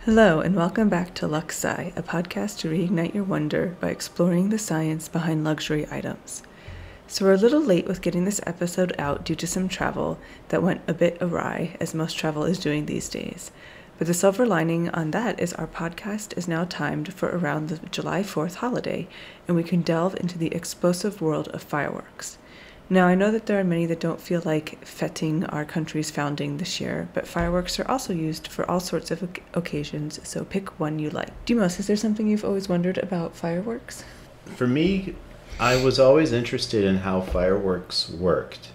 Hello, and welcome back to LuxeSci, a podcast to reignite your wonder by exploring the science behind luxury items. So we're a little late with getting this episode out due to some travel that went a bit awry, as most travel is doing these days. But the silver lining on that is our podcast is now timed for around the July 4th holiday, and we can delve into the explosive world of fireworks. Now, I know that there are many that don't feel like fêting our country's founding this year, but fireworks are also used for all sorts of occasions, so pick one you like. Dimos, is there something you've always wondered about fireworks? For me, I was always interested in how fireworks worked,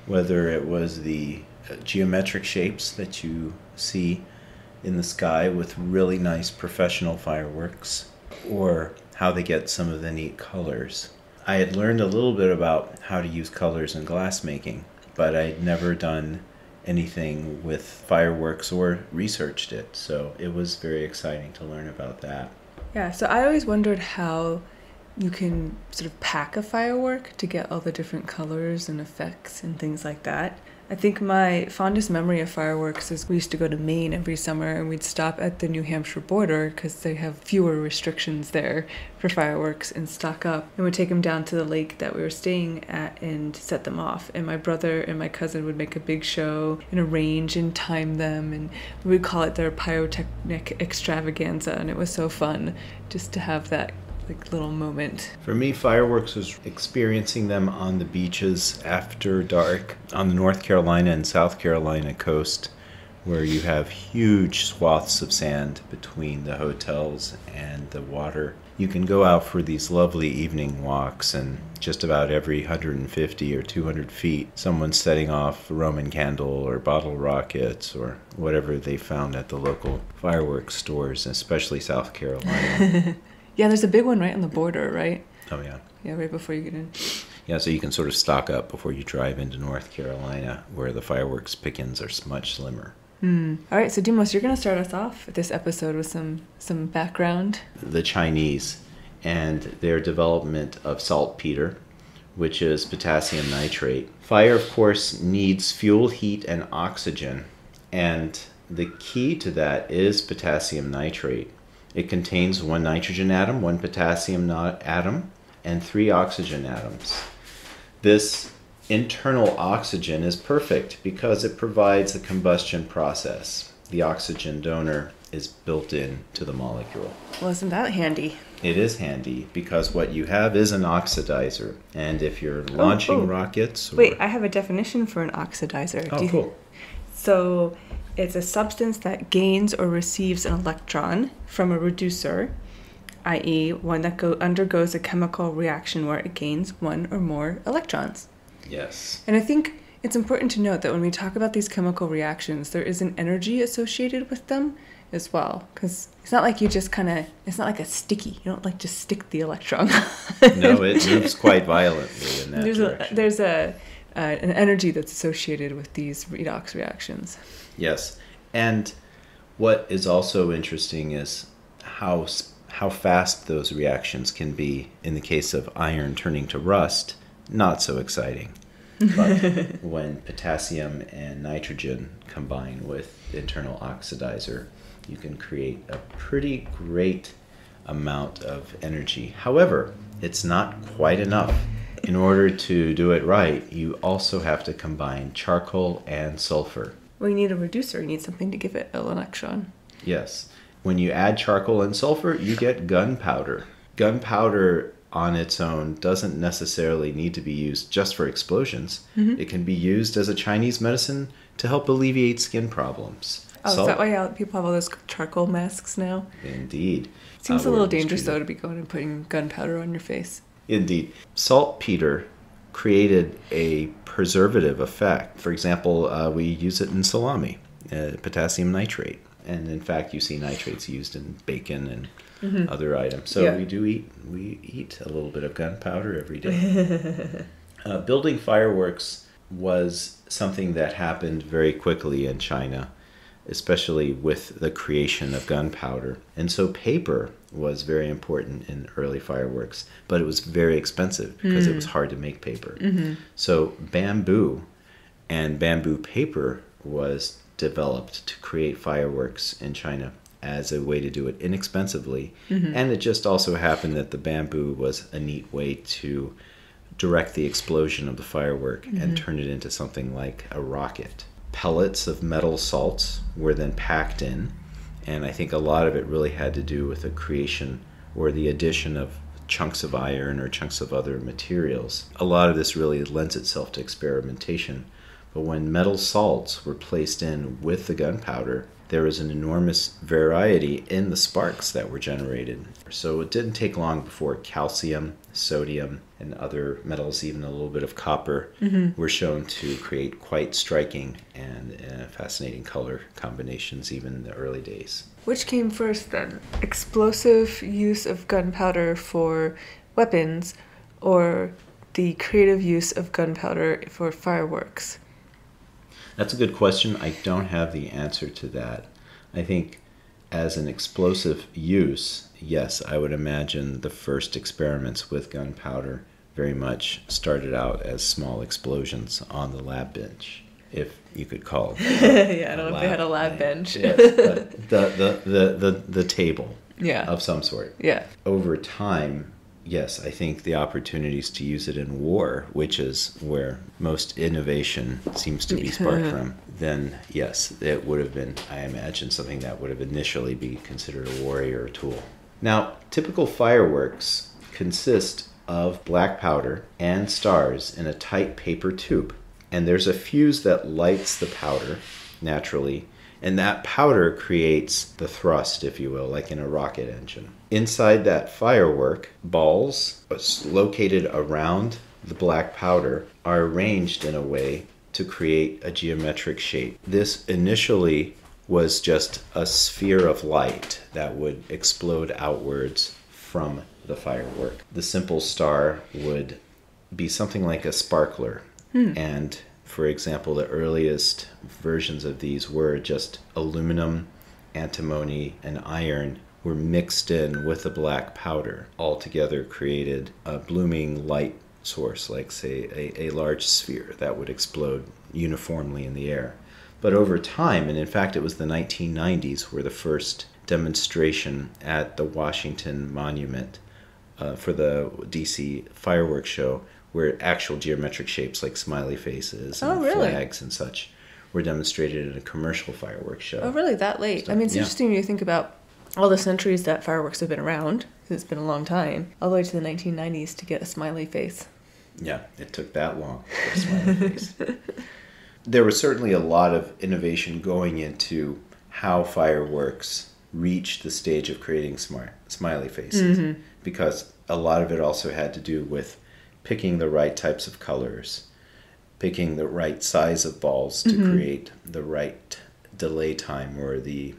whether it was the geometric shapes that you see in the sky with really nice professional fireworks, or how they get some of the neat colors. I had learned a little bit about how to use colors in glassmaking, but I'd never done anything with fireworks or researched it, so it was very exciting to learn about that. Yeah, so I always wondered how you can sort of pack a firework to get all the different colors and effects and things like that. I think my fondest memory of fireworks is we used to go to Maine every summer and we'd stop at the New Hampshire border because they have fewer restrictions there for fireworks and stock up. And we'd take them down to the lake that we were staying at and set them off. And my brother and my cousin would make a big show and arrange and time them. And we would call it their pyrotechnic extravaganza. And it was so fun just to have that little moment. For me, fireworks was experiencing them on the beaches after dark on the North Carolina and South Carolina coast, where you have huge swaths of sand between the hotels and the water. You can go out for these lovely evening walks, and just about every 150 or 200 feet, someone's setting off a Roman candle or bottle rockets or whatever they found at the local fireworks stores, especially South Carolina. Yeah, there's a big one right on the border, right? Oh, yeah. Yeah, right before you get in. Yeah, so you can sort of stock up before you drive into North Carolina, where the fireworks pickings are much slimmer. All right, so Dimos, you're going to start us off this episode with some background. The Chinese and their development of saltpeter, which is potassium nitrate. Fire, of course, needs fuel, heat, and oxygen. And the key to that is potassium nitrate. It contains one nitrogen atom, one potassium atom, and 3 oxygen atoms. This internal oxygen is perfect because it provides a combustion process. The oxygen donor is built into the molecule. Well, isn't that handy? It is handy because what you have is an oxidizer. And if you're launching rockets... Wait, I have a definition for an oxidizer. Oh, cool. So it's a substance that gains or receives an electron from a reducer, i.e. one that undergoes a chemical reaction where it gains one or more electrons. Yes. And I think it's important to note that when we talk about these chemical reactions, there is an energy associated with them as well. Because it's not like you just it's not like a sticky. You don't like just stick the electron. No, it moves quite violently in that direction. There's an energy that's associated with these redox reactions. Yes, and what is also interesting is how fast those reactions can be. In the case of iron turning to rust, not so exciting. But when potassium and nitrogen combine with internal oxidizer, you can create a pretty great amount of energy. However, it's not quite enough. In order to do it right, you also have to combine charcoal and sulfur. Well, you need a reducer. You need something to give it an electron. Yes. When you add charcoal and sulfur, you get gunpowder. Gunpowder on its own doesn't necessarily need to be used just for explosions. Mm-hmm. It can be used as a Chinese medicine to help alleviate skin problems. Oh, is that why people have all those charcoal masks now? Indeed. Seems a little dangerous, though, to be going and putting gunpowder on your face. Indeed. Saltpeter created a preservative effect. For example, we use it in salami, potassium nitrate. And in fact, you see nitrates used in bacon and other items. So yeah. We eat a little bit of gunpowder every day. Building fireworks was something that happened very quickly in China, especially with the creation of gunpowder. And so paper was very important in early fireworks, but it was very expensive because it was hard to make paper. Mm-hmm. So bamboo and bamboo paper was developed to create fireworks in China. as a way to do it inexpensively. And it just also happened that the bamboo was a neat way to direct the explosion of the firework and turn it into something like a rocket. Pellets of metal salts were then packed in, and I think a lot of it really had to do with the creation or the addition of chunks of iron or chunks of other materials. A lot of this really lends itself to experimentation. But when metal salts were placed in with the gunpowder, there was an enormous variety in the sparks that were generated. So it didn't take long before calcium, sodium, and other metals, even a little bit of copper, were shown to create quite striking and fascinating color combinations even in the early days. Which came first then? Explosive use of gunpowder for weapons or the creative use of gunpowder for fireworks? That's a good question. I don't have the answer to that. I think as an explosive use, yes, I would imagine the first experiments with gunpowder very much started out as small explosions on the lab bench, if you could call it. Yeah, I don't know if they had a lab bench. Yes, but the table of some sort. Yeah. Over time, yes, I think the opportunities to use it in war, which is where most innovation seems to be sparked from, then yes, it would have been, I imagine, something that would have initially been considered a warrior tool. Now, typical fireworks consist of black powder and stars in a tight paper tube. And there's a fuse that lights the powder naturally, and that powder creates the thrust, if you will, like in a rocket engine. Inside that firework, balls located around the black powder are arranged in a way to create a geometric shape. This initially was just a sphere of light that would explode outwards from the firework. The simple star would be something like a sparkler. And for example, the earliest versions of these were just aluminum, antimony, and iron were mixed in with the black powder. All together created a blooming light source, like say a large sphere that would explode uniformly in the air. But over time, and in fact it was the 1990s where the first demonstration at the Washington Monument for the DC fireworks show, where actual geometric shapes like smiley faces and flags and such were demonstrated in a commercial fireworks show. Oh, really? That late? So, I mean, it's interesting when you think about all the centuries that fireworks have been around, because it's been a long time, all the way to the 1990s to get a smiley face. Yeah, it took that long for a smiley face. There was certainly a lot of innovation going into how fireworks reached the stage of creating smiley faces, because a lot of it also had to do with picking the right types of colors, picking the right size of balls to create the right delay time or the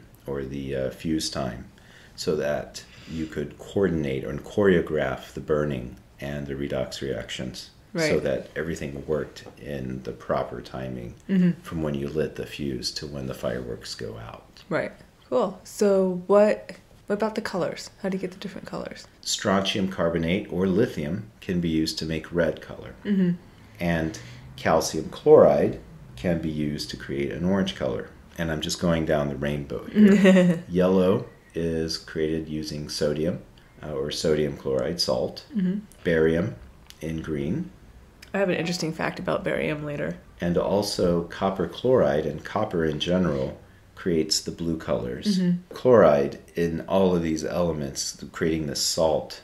fuse time, so that you could coordinate and choreograph the burning and the redox reactions, so that everything worked in the proper timing from when you lit the fuse to when the fireworks go out. Right. Cool. So what about the colors? How do you get the different colors? Strontium carbonate or lithium can be used to make red color. And calcium chloride can be used to create an orange color. And I'm just going down the rainbow here. Yellow is created using sodium or sodium chloride salt. Barium in green. I have an interesting fact about barium later. And also copper chloride and copper in general creates the blue colors. Chloride in all of these elements, creating this salt,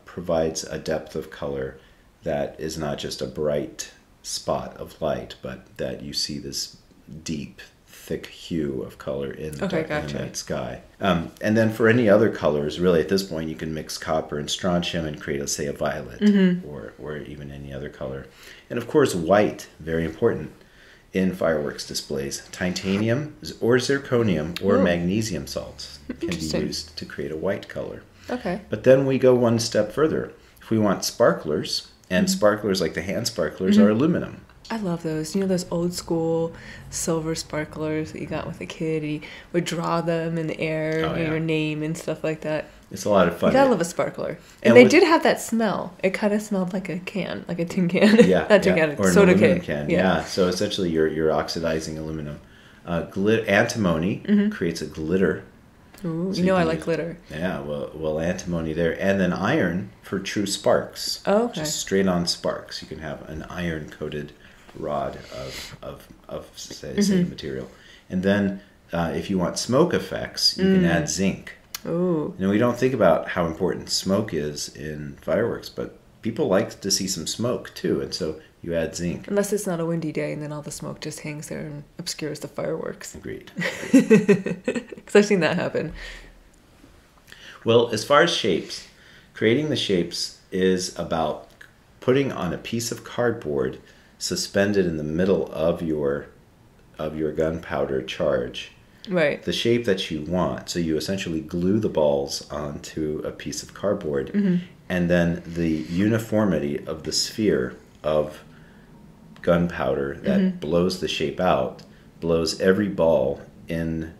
provides a depth of color that is not just a bright spot of light, but that you see this deep, thick hue of color in the night sky. And then for any other colors, really at this point, you can mix copper and strontium and create, let's say, a violet or even any other color. And of course, white, very important in fireworks displays. Titanium or zirconium or magnesium salts can be used to create a white color. Okay. But then we go one step further. If we want sparklers, and sparklers like the hand sparklers are aluminum. I love those. You know those old school silver sparklers that you got with a kid? You would draw them in the air, your name and stuff like that. It's a lot of fun. You gotta love a sparkler. And they did have that smell. It kind of smelled like a can, like a tin can. Yeah, Not tin can, or soda an aluminum can. Yeah. So essentially you're oxidizing aluminum. Antimony creates a glitter Ooh, So you know I can like use- glitter. Yeah, well, antimony there, and then iron for true sparks. Oh, okay. Just straight on sparks. You can have an iron coated rod of same material, and then if you want smoke effects, you can add zinc. Ooh. We don't think about how important smoke is in fireworks, but people like to see some smoke too, and so you add zinc. Unless it's not a windy day and then all the smoke just hangs there and obscures the fireworks. Agreed. Because I've seen that happen. Well, as far as shapes, creating the shapes is about putting on a piece of cardboard suspended in the middle of your gunpowder charge Right. the shape that you want. So you essentially glue the balls onto a piece of cardboard, and then the uniformity of the sphere of gunpowder that blows the shape out blows every ball in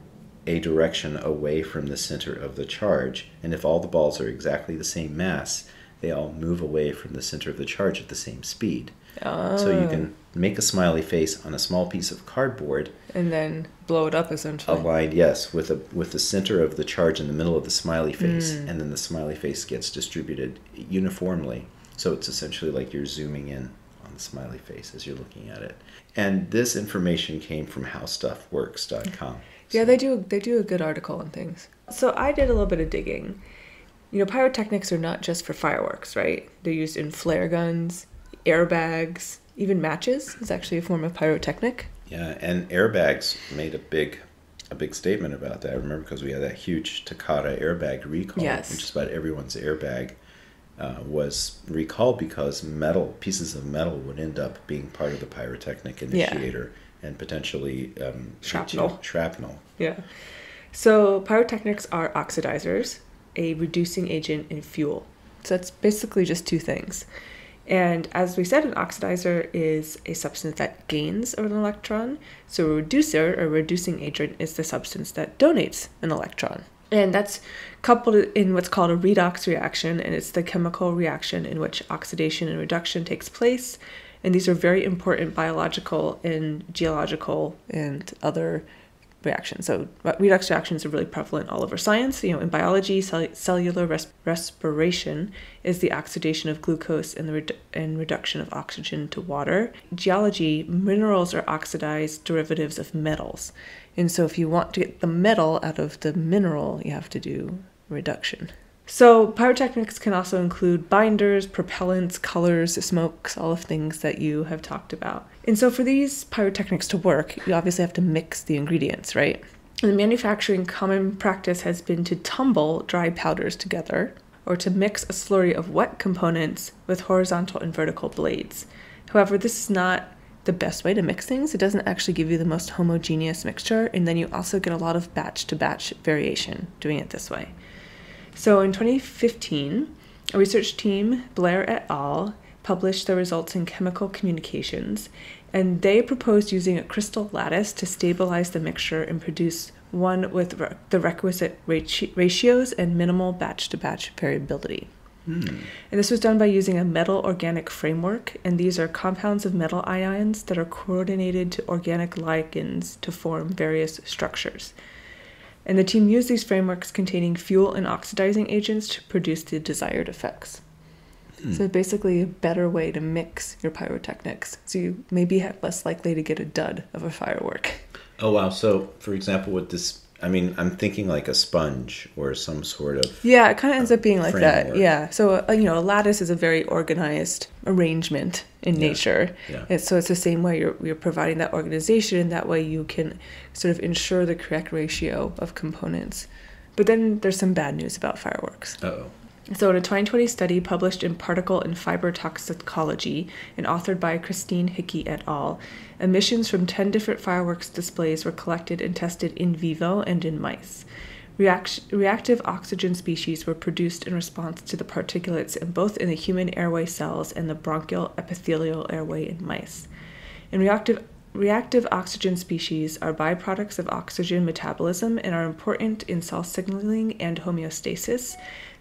a direction away from the center of the charge. And if all the balls are exactly the same mass, they all move away from the center of the charge at the same speed. So you can make a smiley face on a small piece of cardboard And then blow it up, essentially. aligned, yes, with the center of the charge in the middle of the smiley face, and then the smiley face gets distributed uniformly. So it's essentially like you're zooming in on the smiley face as you're looking at it. And this information came from howstuffworks.com. Yeah, they do a good article on things. So I did a little bit of digging. Pyrotechnics are not just for fireworks, right? They're used in flare guns, airbags, even matches is actually a form of pyrotechnic. Yeah, and airbags made a big statement about that. I remember because we had that huge Takata airbag recall. Yes. Just about everyone's airbag was recalled because pieces of metal would end up being part of the pyrotechnic initiator and potentially shrapnel. Yeah. So pyrotechnics are oxidizers, a reducing agent, and fuel. So that's basically just two things. And as we said, an oxidizer is a substance that gains an electron. So a reducer, or reducing agent, is the substance that donates an electron. And that's coupled in what's called a redox reaction, and it's the chemical reaction in which oxidation and reduction takes place. And these are very important biological and geological and other reactions. So redox reactions are really prevalent all over science. In biology, cellular respiration is the oxidation of glucose and the reduction of oxygen to water. Geology, minerals are oxidized derivatives of metals. And so if you want to get the metal out of the mineral, you have to do reduction. So pyrotechnics can also include binders, propellants, colors, smokes, all of things that you have talked about. And so for these pyrotechnics to work, you obviously have to mix the ingredients, right? In the manufacturing, common practice has been to tumble dry powders together or to mix a slurry of wet components with horizontal and vertical blades. However, this is not the best way to mix things. It doesn't actually give you the most homogeneous mixture, and then you also get a lot of batch-to-batch variation doing it this way. So in 2015, a research team, Blair et al., published their results in Chemical Communications, and they proposed using a crystal lattice to stabilize the mixture and produce one with the requisite ratios and minimal batch-to-batch variability. And this was done by using a metal organic framework, and these are compounds of metal ions that are coordinated to organic ligands to form various structures. And the team used these frameworks containing fuel and oxidizing agents to produce the desired effects. So basically a better way to mix your pyrotechnics. So you may be less likely to get a dud of a firework. Oh, wow. So, for example, with this, I'm thinking like a sponge or some sort of... Yeah, it kind of ends up being like framework. that. Yeah. So, a lattice is a very organized arrangement in nature. Yeah. And so it's the same way you're providing that organization, and that way you can sort of ensure the correct ratio of components. But then there's some bad news about fireworks. Uh-oh. So in a 2020 study published in Particle and Fiber Toxicology and authored by Christine Hickey et al., emissions from 10 different fireworks displays were collected and tested in vivo and in mice. Reactive oxygen species were produced in response to the particulates in both in the human airway cells and the bronchial epithelial airway in mice. And reactive oxygen species are byproducts of oxygen metabolism and are important in cell signaling and homeostasis.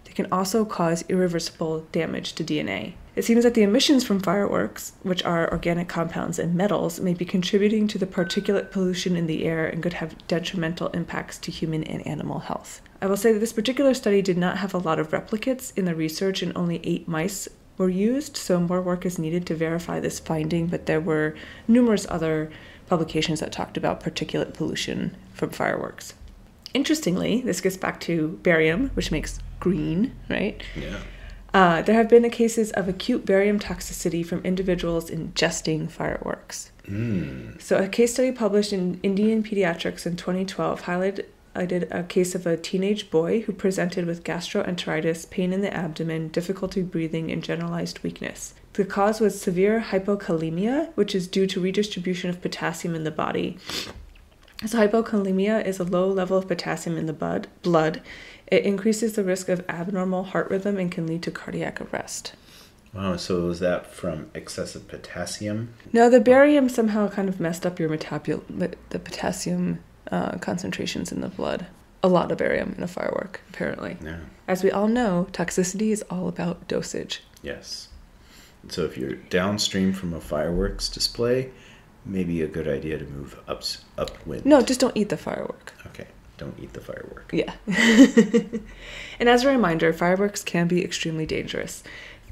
They they can also cause irreversible damage to DNA. It seems that the emissions from fireworks, which are organic compounds and metals, may be contributing to the particulate pollution in the air and could have detrimental impacts to human and animal health. I will say that this particular study did not have a lot of replicates in the research, and only 8 mice were used, so more work is needed to verify this finding, but there were numerous other publications that talked about particulate pollution from fireworks. Interestingly, this gets back to barium, which makes green, right? Yeah. There have been cases of acute barium toxicity from individuals ingesting fireworks. So a case study published in Indian Pediatrics in 2012 highlighted a case of a teenage boy who presented with gastroenteritis, pain in the abdomen, difficulty breathing, and generalized weakness. The cause was severe hypokalemia, which is due to redistribution of potassium in the body. So hypokalemia is a low level of potassium in the blood. It increases the risk of abnormal heart rhythm and can lead to cardiac arrest. Wow, so was that from excessive potassium? No, the barium somehow kind of messed up your the potassium concentrations in the blood. A lot of barium in a firework, apparently. Yeah. As we all know, toxicity is all about dosage. Yes. So if you're downstream from a fireworks display, maybe a good idea to move upwind. No, just don't eat the firework. Okay, don't eat the firework. Yeah. And as a reminder, fireworks can be extremely dangerous.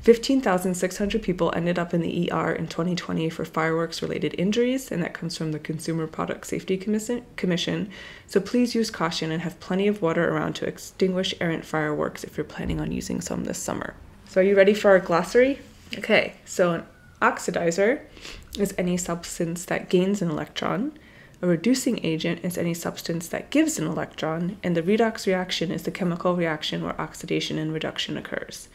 15,600 people ended up in the ER in 2020 for fireworks-related injuries, and that comes from the Consumer Product Safety Commission. So please use caution and have plenty of water around to extinguish errant fireworks if you're planning on using some this summer. So are you ready for our glossary? Okay, so an oxidizer is any substance that gains an electron. A reducing agent is any substance that gives an electron, and the redox reaction is the chemical reaction where oxidation and reduction occurs.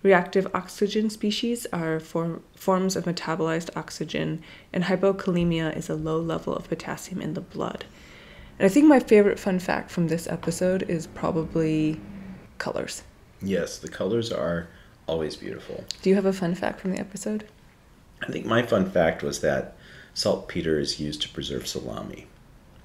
Reactive oxygen species are forms of metabolized oxygen, and hypokalemia is a low level of potassium in the blood. And I think my favorite fun fact from this episode is probably colors. Yes, the colors are always beautiful. Do you have a fun fact from the episode? I think my fun fact was that saltpeter is used to preserve salami.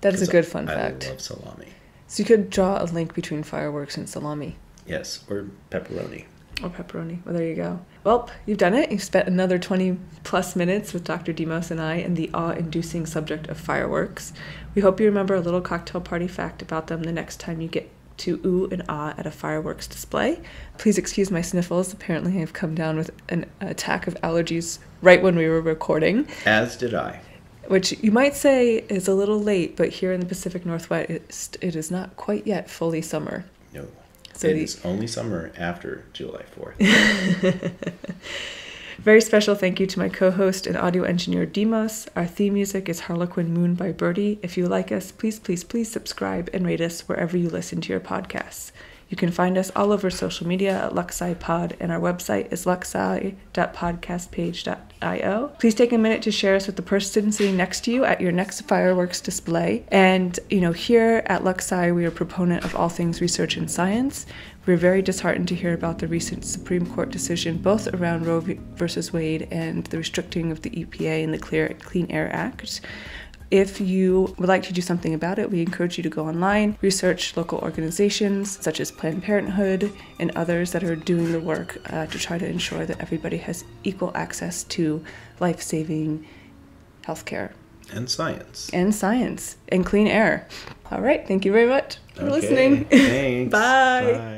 That is a good fun I fact. love salami. So you could draw a link between fireworks and salami. Yes, or pepperoni. Or pepperoni. Well, there you go. Well, you've done it. You've spent another 20 plus minutes with Dr. Dimos and I in the awe-inducing subject of fireworks. We hope you remember a little cocktail party fact about them the next time you get to ooh and ah at a fireworks display. Please excuse my sniffles. Apparently I've come down with an attack of allergies right when we were recording. As did I. Which you might say is a little late, but here in the Pacific Northwest, it is not quite yet fully summer. No. So it is only summer after July 4th. Very special thank you to my co-host and audio engineer, Dimos. Our theme music is Harlequin Moon by Burdy. If you like us, please, please, please subscribe and rate us wherever you listen to your podcasts. You can find us all over social media at LuxeSci Pod, and our website is luxesci.podcastpage.io. Please take a minute to share us with the person sitting next to you at your next fireworks display. And, here at LuxeSci, we are a proponent of all things research and science. We're very disheartened to hear about the recent Supreme Court decision, both around Roe versus Wade and the restricting of the EPA and the Clean Air Act. If you would like to do something about it, we encourage you to go online, research local organizations such as Planned Parenthood and others that are doing the work to try to ensure that everybody has equal access to life-saving healthcare. And science. And clean air. All right. Thank you very much for listening. Thanks. Bye. Bye.